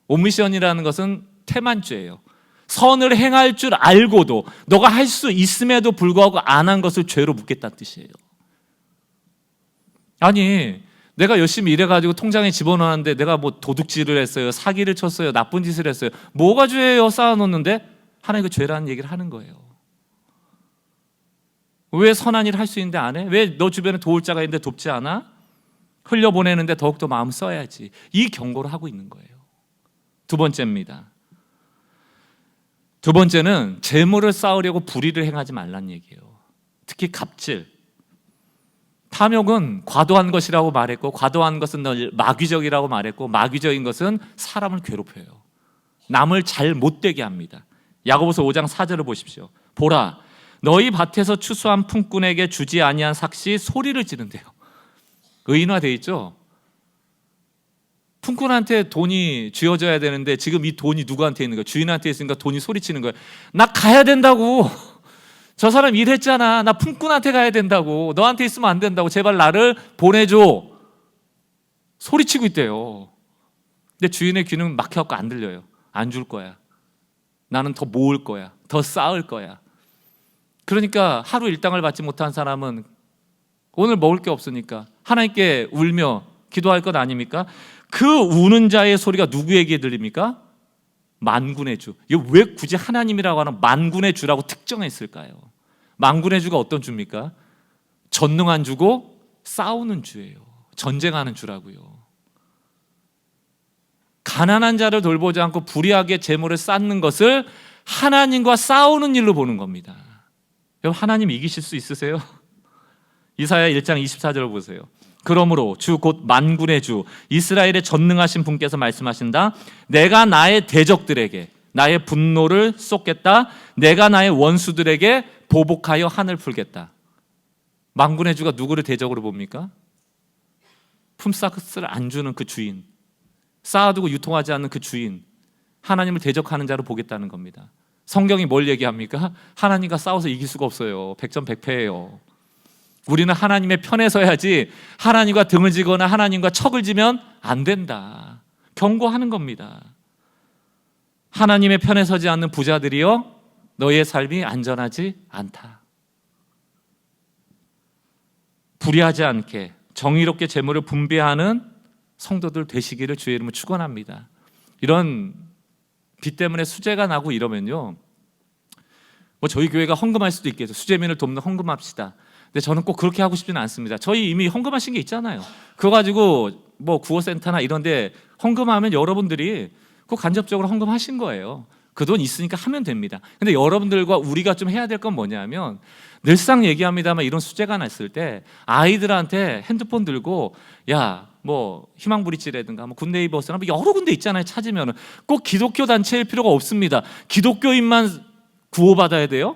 오미션이라는 것은 태만죄예요. 선을 행할 줄 알고도 너가 할 수 있음에도 불구하고 안 한 것을 죄로 묻겠다는 뜻이에요. 아니, 내가 열심히 일해가지고 통장에 집어넣었는데 내가 뭐 도둑질을 했어요, 사기를 쳤어요, 나쁜 짓을 했어요. 뭐가 죄예요? 쌓아놓는데 하나님 그 죄라는 얘기를 하는 거예요. 왜 선한 일을 할 수 있는데 안 해? 왜 너 주변에 도울 자가 있는데 돕지 않아? 흘려보내는데 더욱더 마음 써야지. 이 경고를 하고 있는 거예요. 두 번째입니다. 두 번째는 재물을 쌓으려고 불의를 행하지 말란 얘기예요. 특히 갑질. 탐욕은 과도한 것이라고 말했고, 과도한 것은 늘 마귀적이라고 말했고, 마귀적인 것은 사람을 괴롭혀요. 남을 잘 못되게 합니다. 야고보서 5장 4절을 보십시오. 보라, 너희 밭에서 추수한 품꾼에게 주지 아니한 삭시 소리를 지른대요. 의인화되어 있죠. 품꾼한테 돈이 쥐어져야 되는데 지금 이 돈이 누구한테 있는 거야? 주인한테 있으니까 돈이 소리치는 거야. 나 가야 된다고. 저 사람 일했잖아. 나 품꾼한테 가야 된다고. 너한테 있으면 안 된다고. 제발 나를 보내줘. 소리치고 있대요. 근데 주인의 귀는 막혀갖고 안 들려요. 안 줄 거야. 나는 더 모을 거야. 더 쌓을 거야. 그러니까 하루 일당을 받지 못한 사람은 오늘 먹을 게 없으니까 하나님께 울며 기도할 것 아닙니까? 그 우는 자의 소리가 누구에게 들립니까? 만군의 주. 이거 왜 굳이 하나님이라고 하는 만군의 주라고 특정했을까요? 만군의 주가 어떤 주입니까? 전능한 주고 싸우는 주예요. 전쟁하는 주라고요. 가난한 자를 돌보지 않고 불의하게 재물을 쌓는 것을 하나님과 싸우는 일로 보는 겁니다. 여러분, 하나님 이기실 수 있으세요? 이사야 1장 24절을 보세요. 그러므로 주 곧 만군의 주 이스라엘의 전능하신 분께서 말씀하신다. 내가 나의 대적들에게 나의 분노를 쏟겠다. 내가 나의 원수들에게 보복하여 한을 풀겠다. 만군의 주가 누구를 대적으로 봅니까? 품삯을 안 주는 그 주인, 쌓아두고 유통하지 않는 그 주인, 하나님을 대적하는 자로 보겠다는 겁니다. 성경이 뭘 얘기합니까? 하나님과 싸워서 이길 수가 없어요. 백전백패예요. 우리는 하나님의 편에 서야지 하나님과 등을 지거나 하나님과 척을 지면 안 된다. 경고하는 겁니다. 하나님의 편에 서지 않는 부자들이여 너의 삶이 안전하지 않다. 불의하지 않게 정의롭게 재물을 분배하는 성도들 되시기를 주의 이름으로 축원합니다. 이런 빚 때문에 수재가 나고 이러면요, 뭐 저희 교회가 헌금할 수도 있겠죠. 수재민을 돕는 헌금합시다. 근데 저는 꼭 그렇게 하고 싶지는 않습니다. 저희 이미 헌금하신 게 있잖아요. 그거 가지고 뭐 구호센터나 이런 데 헌금하면 여러분들이 꼭 간접적으로 헌금하신 거예요. 그 돈 있으니까 하면 됩니다. 근데 여러분들과 우리가 좀 해야 될 건 뭐냐면, 늘상 얘기합니다만 이런 수재가 났을 때 아이들한테 핸드폰 들고 야, 뭐 희망브릿지라든가 뭐 굿네이버스나 뭐 여러 군데 있잖아요. 찾으면은 꼭 기독교 단체일 필요가 없습니다. 기독교인만 구호받아야 돼요?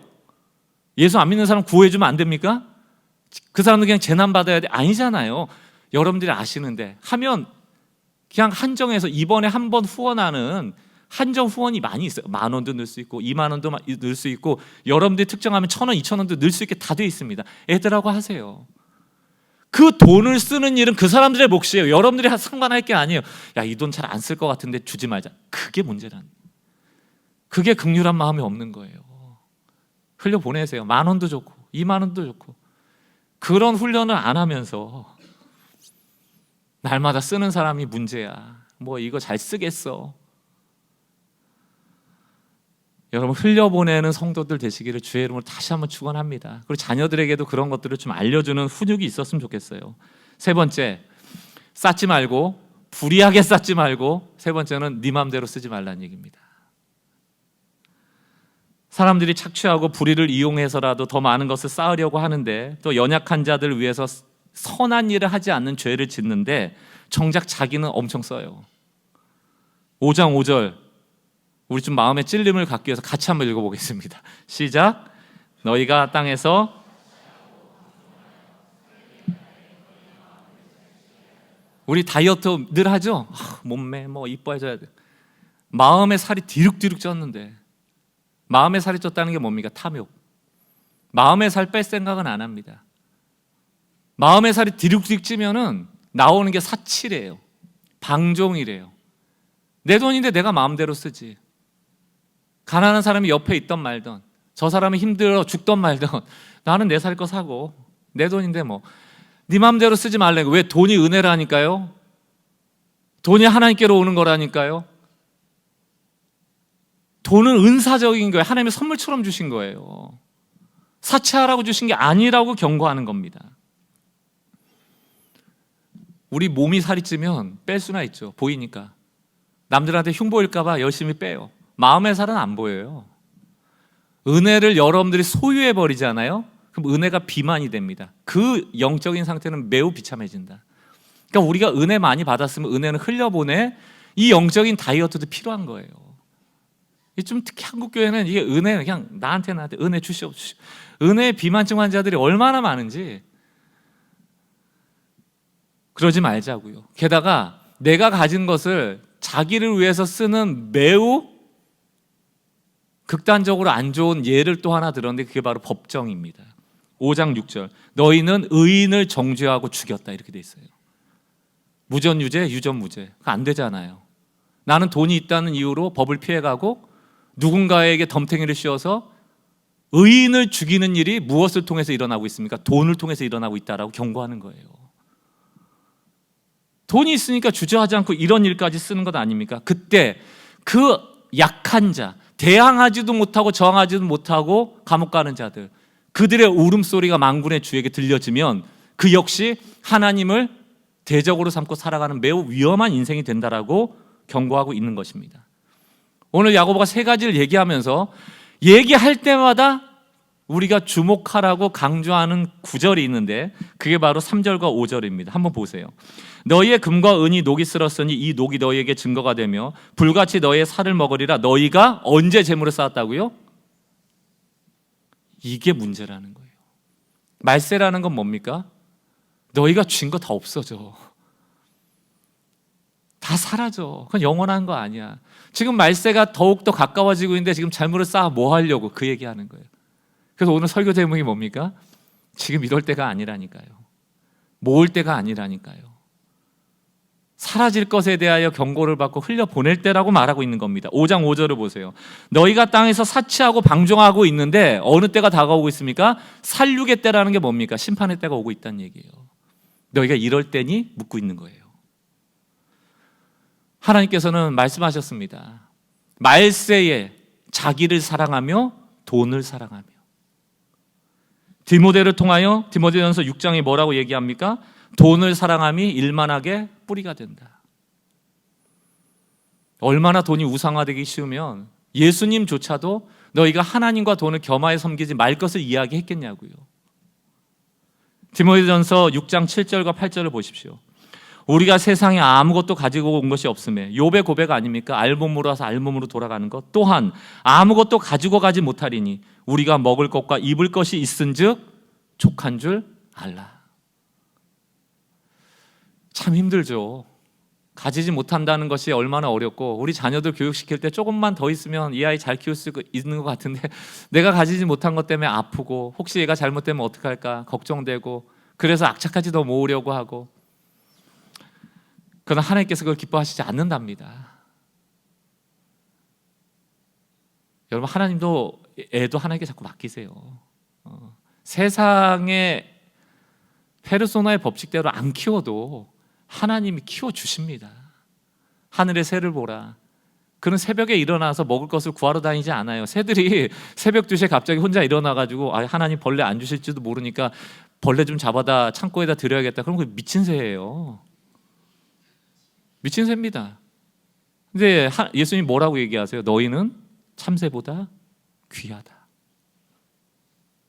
예수 안 믿는 사람 구호해주면 안 됩니까? 그 사람도 그냥 재난 받아야 돼? 아니잖아요. 여러분들이 아시는데 하면 그냥 한정해서 이번에 한 번 후원하는 한정 후원이 많이 있어요. 10,000원도 넣을 수 있고 20,000원도 넣을 수 있고 여러분들이 특정하면 1,000원, 2,000원도 넣을 수 있게 다 돼 있습니다. 애들하고 하세요. 그 돈을 쓰는 일은 그 사람들의 몫이에요. 여러분들이 상관할 게 아니에요. 야, 이 돈 잘 안 쓸 것 같은데 주지 말자. 그게 문제란. 그게 긍휼한 마음이 없는 거예요. 흘려보내세요. 10,000원도 좋고 20,000원도 좋고. 그런 훈련을 안 하면서 날마다 쓰는 사람이 문제야. 뭐 이거 잘 쓰겠어. 여러분, 흘려보내는 성도들 되시기를 주의 이름으로 다시 한번 축원합니다. 그리고 자녀들에게도 그런 것들을 좀 알려주는 훈육이 있었으면 좋겠어요. 세 번째, 쌓지 말고, 불의하게 쌓지 말고, 세 번째는 네 맘대로 쓰지 말라는 얘기입니다. 사람들이 착취하고 불의를 이용해서라도 더 많은 것을 쌓으려고 하는데, 또 연약한 자들을 위해서 선한 일을 하지 않는 죄를 짓는데 정작 자기는 엄청 써요. 5장 5절, 우리 좀 마음의 찔림을 갖기 위해서 같이 한번 읽어보겠습니다. 시작. 너희가 땅에서 우리 다이어트 늘 하죠. 몸매 뭐 이뻐해져야 돼. 마음의 살이 디룩디룩 쪘는데, 마음의 살이 쪘다는 게 뭡니까? 탐욕. 마음의 살 뺄 생각은 안 합니다. 마음의 살이 디룩디룩 찌면은 나오는 게 사치래요. 방종이래요. 내 돈인데 내가 마음대로 쓰지. 가난한 사람이 옆에 있던 말던, 저 사람이 힘들어 죽던 말던, 나는 내 살 거 사고 내 돈인데 뭐 네 마음대로 쓰지 말래. 왜? 돈이 은혜라니까요. 돈이 하나님께로 오는 거라니까요. 돈은 은사적인 거예요. 하나님의 선물처럼 주신 거예요. 사치하라고 주신 게 아니라고 경고하는 겁니다. 우리 몸이 살이 찌면 뺄 수나 있죠. 보이니까. 남들한테 흉보일까 봐 열심히 빼요. 마음의 살은 안 보여요. 은혜를 여러분들이 소유해 버리잖아요. 그럼 은혜가 비만이 됩니다. 그 영적인 상태는 매우 비참해진다. 그러니까 우리가 은혜 많이 받았으면 은혜는 흘려보내. 이 영적인 다이어트도 필요한 거예요. 좀 특히 한국 교회는 이게 은혜는 그냥 나한테 은혜 주시오. 은혜 비만증 환자들이 얼마나 많은지. 그러지 말자고요. 게다가 내가 가진 것을 자기를 위해서 쓰는 매우 극단적으로 안 좋은 예를 또 하나 들었는데 그게 바로 법정입니다. 5장 6절. 너희는 의인을 정죄하고 죽였다. 이렇게 돼 있어요. 무전유죄, 유전무죄. 그거 안 되잖아요. 나는 돈이 있다는 이유로 법을 피해가고 누군가에게 덤탱이를 씌워서 의인을 죽이는 일이 무엇을 통해서 일어나고 있습니까? 돈을 통해서 일어나고 있다라고 경고하는 거예요. 돈이 있으니까 주저하지 않고 이런 일까지 쓰는 것 아닙니까? 그때 그 약한 자, 대항하지도 못하고 저항하지도 못하고 감옥 가는 자들, 그들의 울음소리가 만군의 주에게 들려지면 그 역시 하나님을 대적으로 삼고 살아가는 매우 위험한 인생이 된다라고 경고하고 있는 것입니다. 오늘 야고보가 세 가지를 얘기하면서 얘기할 때마다 우리가 주목하라고 강조하는 구절이 있는데 그게 바로 3절과 5절입니다. 한번 보세요. 너희의 금과 은이 녹이 쓸었으니 이 녹이 너희에게 증거가 되며 불같이 너희의 살을 먹으리라. 너희가 언제 재물을 쌓았다고요? 이게 문제라는 거예요. 말세라는 건 뭡니까? 너희가 쥔 거 다 없어져. 다 사라져. 그건 영원한 거 아니야. 지금 말세가 더욱더 가까워지고 있는데 지금 재물을 쌓아 뭐 하려고 그 얘기하는 거예요. 그래서 오늘 설교 제목이 뭡니까? 지금 이럴 때가 아니라니까요. 모을 때가 아니라니까요. 사라질 것에 대하여 경고를 받고 흘려보낼 때라고 말하고 있는 겁니다. 5장 5절을 보세요. 너희가 땅에서 사치하고 방종하고 있는데 어느 때가 다가오고 있습니까? 살육의 때라는 게 뭡니까? 심판의 때가 오고 있다는 얘기예요. 너희가 이럴 때니 묻고 있는 거예요. 하나님께서는 말씀하셨습니다. 말세에 자기를 사랑하며 돈을 사랑하며. 디모데를 통하여 디모데전서 6장에 뭐라고 얘기합니까? 돈을 사랑함이 일만하게 뿌리가 된다. 얼마나 돈이 우상화되기 쉬우면 예수님조차도 너희가 하나님과 돈을 겸하여 섬기지 말 것을 이야기했겠냐고요. 디모데전서 6장 7절과 8절을 보십시오. 우리가 세상에 아무것도 가지고 온 것이 없음에 욥의 고백 아닙니까? 알몸으로 와서 알몸으로 돌아가는 것. 또한 아무것도 가지고 가지 못하리니 우리가 먹을 것과 입을 것이 있은즉 족한 줄 알라. 참 힘들죠. 가지지 못한다는 것이 얼마나 어렵고 우리 자녀들 교육시킬 때 조금만 더 있으면 이 아이 잘 키울 수 있는 것 같은데 내가 가지지 못한 것 때문에 아프고 혹시 얘가 잘못되면 어떡할까 걱정되고 그래서 악착같이 더 모으려고 하고 그러나 하나님께서 그걸 기뻐하시지 않는답니다. 여러분 하나님도 애도 하나님께 자꾸 맡기세요. 세상의 페르소나의 법칙대로 안 키워도 하나님이 키워주십니다. 하늘의 새를 보라. 그는 새벽에 일어나서 먹을 것을 구하러 다니지 않아요. 새들이 새벽 2시에 갑자기 혼자 일어나가지고 하나님 벌레 안 주실지도 모르니까 벌레 좀 잡아다 창고에다 드려야겠다. 그럼 그 미친 새예요. 미친 새입니다. 근데 예수님 뭐라고 얘기하세요? 너희는 참새보다 귀하다.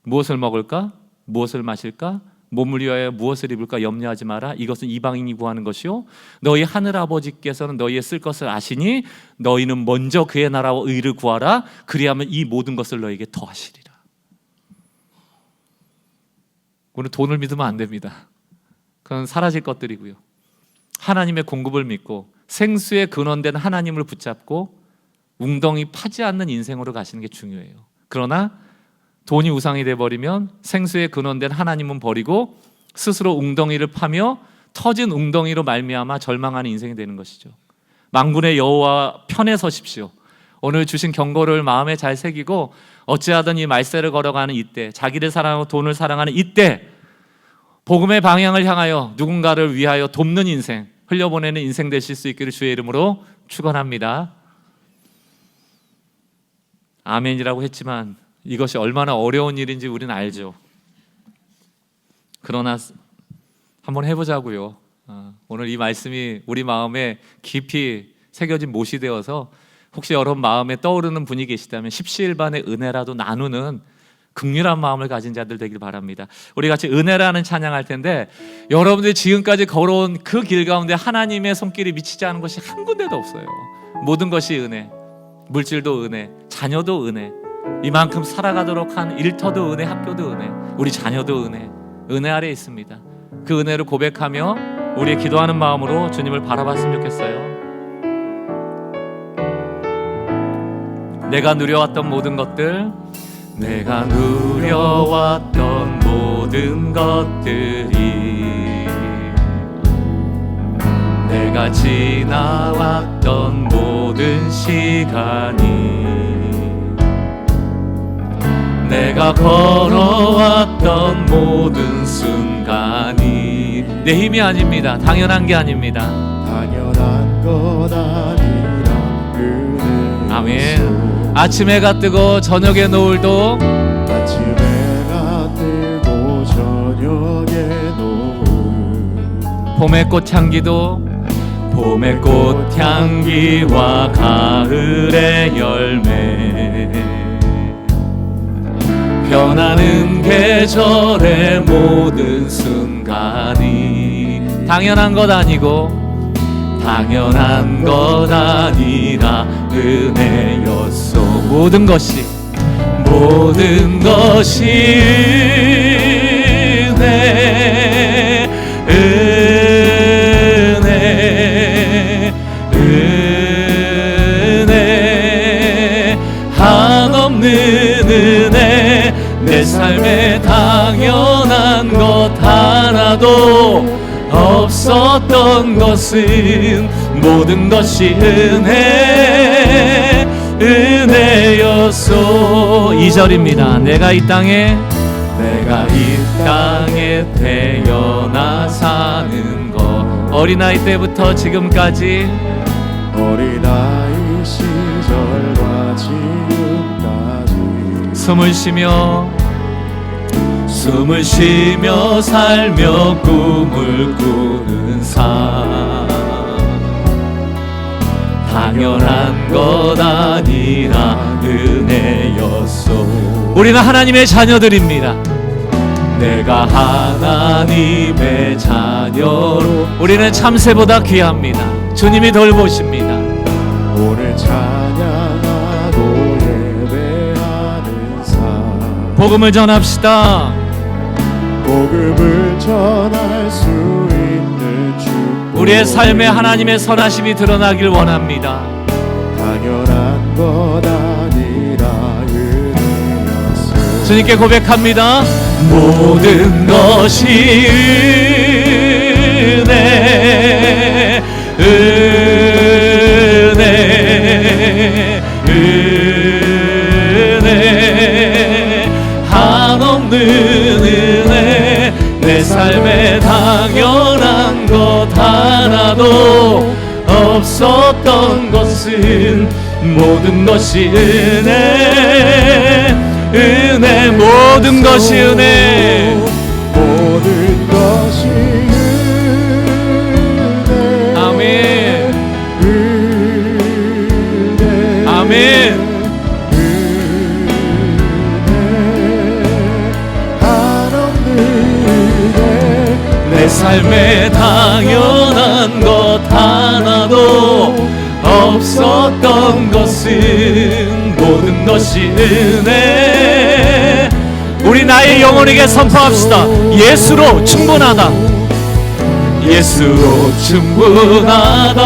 무엇을 먹을까? 무엇을 마실까? 몸을 위하여 무엇을 입을까 염려하지 마라. 이것은 이방인이 구하는 것이요 너희 하늘 아버지께서는 너희의 쓸 것을 아시니 너희는 먼저 그의 나라와 의를 구하라. 그리하면 이 모든 것을 너희에게 더하시리라. 오늘 돈을 믿으면 안 됩니다. 그건 사라질 것들이고요. 하나님의 공급을 믿고 생수의 근원된 하나님을 붙잡고 웅덩이 파지 않는 인생으로 가시는 게 중요해요. 그러나 돈이 우상이 돼버리면 생수의 근원된 하나님은 버리고 스스로 웅덩이를 파며 터진 웅덩이로 말미암아 절망하는 인생이 되는 것이죠. 만군의 여호와 편에 서십시오. 오늘 주신 경고를 마음에 잘 새기고 어찌하든 이 말세를 걸어가는 이때 자기를 사랑하고 돈을 사랑하는 이때 복음의 방향을 향하여 누군가를 위하여 돕는 인생 흘려보내는 인생 되실 수 있기를 주의 이름으로 축원합니다. 아멘이라고 했지만 이것이 얼마나 어려운 일인지 우리는 알죠. 그러나 한번 해보자고요. 오늘 이 말씀이 우리 마음에 깊이 새겨진 못이 되어서 혹시 여러분 마음에 떠오르는 분이 계시다면 십시일반의 은혜라도 나누는 긍휼한 마음을 가진 자들 되길 바랍니다. 우리 같이 은혜라는 찬양할 텐데 여러분들이 지금까지 걸어온 그 길 가운데 하나님의 손길이 미치지 않은 것이 한 군데도 없어요. 모든 것이 은혜, 물질도 은혜, 자녀도 은혜, 이만큼 살아가도록 한 일터도 은혜, 학교도 은혜, 우리 자녀도 은혜, 은혜 아래 있습니다. 그 은혜를 고백하며 우리의 기도하는 마음으로 주님을 바라봤으면 좋겠어요. 내가 누려왔던 모든 것들, 내가 누려왔던 모든 것들이, 내가 지나왔던 모든 시간이 내가 걸어왔던 모든 순간이 내 힘이 아닙니다. 당연한 게 아닙니다. 당연한 것 아니라 은혜. 아멘. 아침 해가 뜨고 저녁에 노을도 아침 해가 뜨고 저녁에 노을. 봄의 꽃향기도 봄의 꽃향기와 가을의 열매 변하는 계절의 모든 순간이 당연한 것 아니고 당연한 것 아니라 은혜였소. 모든 것이 은혜 은혜 한없는 은혜 내 삶에 당연한 것 하나도 없었던 것은 모든 것이 은혜였소. 2절입니다. 내가 이 땅에 태어나 사는 것 어린아이 때부터 지금까지 어린아이 시절과 지금까지 숨을 쉬며 살며 꿈을 꾸는 삶 당연한 것 아니라 은혜였소. 우리는 하나님의 자녀들입니다. 내가 하나님의 자녀로 우리는 참새보다 귀합니다. 주님이 돌보십니다. 오늘 찬양하고 예배하는 삶 복음을 전합시다. 복음을 전할 수 있는 축복 우리의 삶에 하나님의 선하심이 드러나길 원합니다. 당연한 것 아니라 은혜였어. 주님께 고백합니다. 모든 것이 은혜 한없는 은혜 내 삶에 당연한 것 하나도 없었던 것은 모든 것이 은혜 모든 것이 은혜 모든 것이 은혜 아멘 은혜 아멘 한없는 은혜 내 삶에 당연한 것 하나도 없었던 것은 모든 것이 은혜. 우리 나의 영혼에게 선포합시다. 예수로 충분하다. 예수로 충분하다.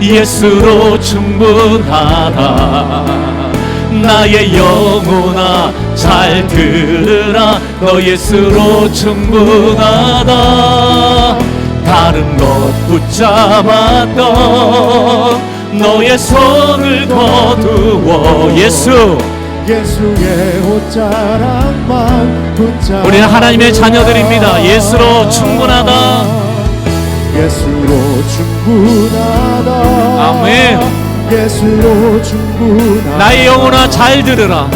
예수로 충분하다. 나의 영혼아 잘 들으라. 너 예수로 충분하다. 다른 것 붙잡았던 너의 손을 거두어 예수의 옷자락만 붙잡아 우리는 하나님의 자녀들입니다. 예수로 충분하다. 예수로 충분하다. 아멘. 예수로 충분하다. 나의 영혼아 잘 들으라.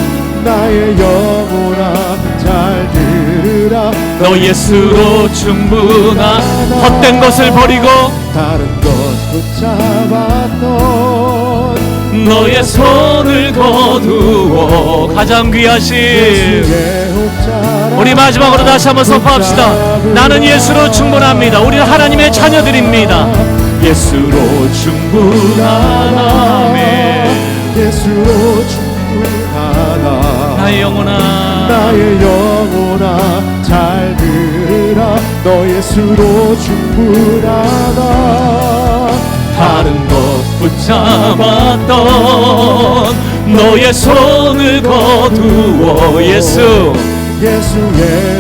나의 영혼아 잘 들으라. 너 예수로 충분하다. 헛된 것을 버리고 다른 것 붙잡았던 너의 손을 거두어 가장 귀하신 우리 마지막으로 다시 한번 선포합시다. 나는 예수로 충분합니다. 우리는 하나님의 자녀들입니다. 예수로 충분하다. 예수로 충분하다. 나의 영혼아 잘 들으라. 너 예수로 충분하다. 다른 것 붙잡았던 너의 손을 거두어 예수의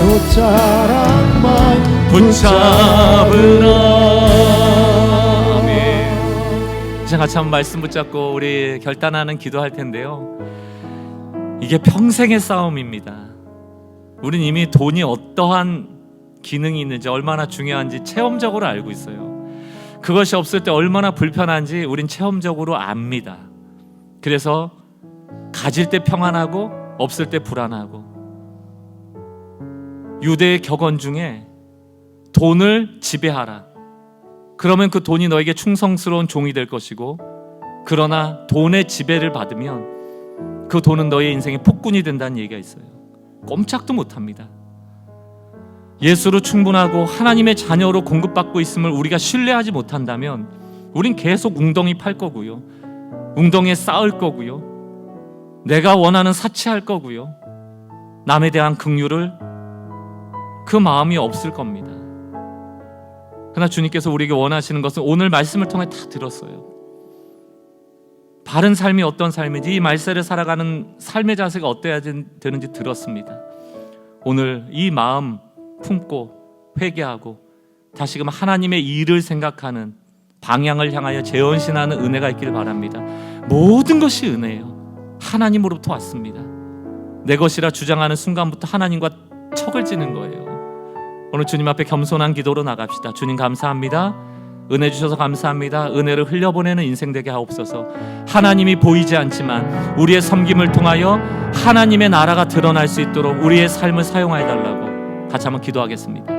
옷자락만 붙잡으라. 이제 같이 한번 말씀 붙잡고 우리 결단하는 기도할 텐데요. 이게 평생의 싸움입니다. 우린 이미 돈이 어떠한 기능이 있는지, 얼마나 중요한지 체험적으로 알고 있어요. 그것이 없을 때 얼마나 불편한지 우린 체험적으로 압니다. 그래서 가질 때 평안하고 없을 때 불안하고, 유대의 격언 중에 돈을 지배하라. 그러면 그 돈이 너에게 충성스러운 종이 될 것이고, 그러나 돈의 지배를 받으면 그 돈은 너의 인생의 폭군이 된다는 얘기가 있어요. 꼼짝도 못합니다. 예수로 충분하고 하나님의 자녀로 공급받고 있음을 우리가 신뢰하지 못한다면 우린 계속 웅덩이 팔 거고요, 웅덩이에 쌓을 거고요, 내가 원하는 사치할 거고요, 남에 대한 긍휼을 그 마음이 없을 겁니다. 그러나 주님께서 우리에게 원하시는 것은 오늘 말씀을 통해 다 들었어요. 바른 삶이 어떤 삶인지, 이 말세를 살아가는 삶의 자세가 어때야 되는지 들었습니다. 오늘 이 마음 품고 회개하고 다시금 하나님의 일을 생각하는, 방향을 향하여 재헌신하는 은혜가 있기를 바랍니다. 모든 것이 은혜예요. 하나님으로부터 왔습니다. 내 것이라 주장하는 순간부터 하나님과 척을 지는 거예요. 오늘 주님 앞에 겸손한 기도로 나갑시다. 주님 감사합니다. 은혜 주셔서 감사합니다. 은혜를 흘려보내는 인생 되게 하옵소서. 하나님이 보이지 않지만 우리의 섬김을 통하여 하나님의 나라가 드러날 수 있도록 우리의 삶을 사용하여 달라고 같이 한번 기도하겠습니다.